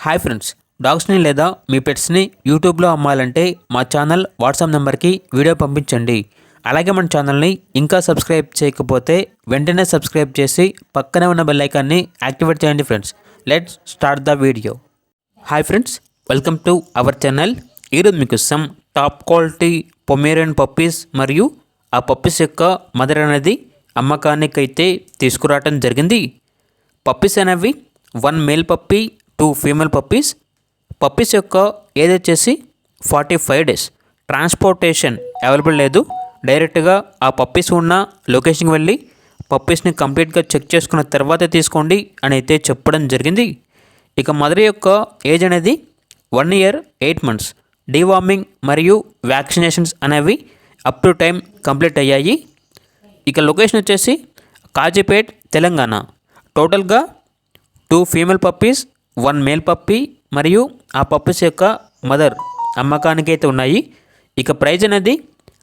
Hi friends, డాగ్స్ని లేదా మీ పెట్స్ని యూట్యూబ్లో అమ్మాలంటే మా ఛానల్ వాట్సాప్ నెంబర్కి వీడియో పంపించండి. అలాగే మన ఛానల్ని ఇంకా సబ్స్క్రైబ్ చేయకపోతే వెంటనే సబ్స్క్రైబ్ చేసి పక్కనే ఉన్న బెల్ ఐకాన్ని యాక్టివేట్ చేయండి friends. Let's start the video. Hi friends, welcome to our channel. ఈరోజు మీకోసం టాప్ క్వాలిటీ పొమేరియన్ పప్పీస్ మరియు ఆ పప్పీస్ యొక్క మదర్ అనేది అమ్మకానికైతే తీసుకురావడం జరిగింది. పప్పీస్ అనేవి 1 male puppy 2 female puppies. Puppies యొక్క ఏజ్ వచ్చేసి 45 డేస్. ట్రాన్స్పోర్టేషన్ అవైలబుల్ లేదు. డైరెక్ట్గా ఆ పప్పీస్ ఉన్న లొకేషన్కి వెళ్ళి పప్పీస్ని కంప్లీట్గా చెక్ చేసుకున్న తర్వాత తీసుకోండి అని అయితే చెప్పడం జరిగింది. ఇక మదర్ యొక్క ఏజ్ అనేది 1 year 8 months. డీవార్మింగ్ మరియు వ్యాక్సినేషన్స్ అనేవి అప్ టు టైం కంప్లీట్ అయ్యాయి. ఇక లొకేషన్ వచ్చేసి కాజీపేట్, తెలంగాణ. టోటల్గా 2 ఫీమేల్ పప్పీస్ 1 మేల్ పప్పీ మరియు ఆ పప్పీస్ యొక్క మదర్ అమ్మకానికి అయితే ఉన్నాయి. ఇక ప్రైజ్ అనేది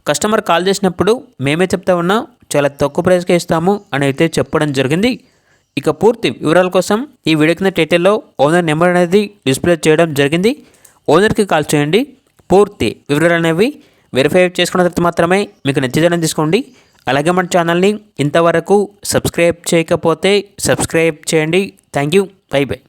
కస్టమర్ కాల్ చేసినప్పుడు మేమే చెప్తా ఉన్నా చాలా తక్కువ ప్రైస్కే ఇస్తాము అని అయితే చెప్పడం జరిగింది. ఇక పూర్తి వివరాల కోసం ఈ వీడియో కింద టైటిల్లో ఓనర్ నెంబర్ అనేది డిస్ప్లే చేయడం జరిగింది. ఓనర్కి కాల్ చేయండి. పూర్తి వివరాలు అనేవి వెరిఫై చేసుకున్న తర్వాత మాత్రమే మీకు నచ్చితేనే తీసుకోండి. అలాగే మన ఛానల్ని ఇంతవరకు సబ్స్క్రైబ్ చేయకపోతే సబ్స్క్రైబ్ చేయండి. Thank you. By by.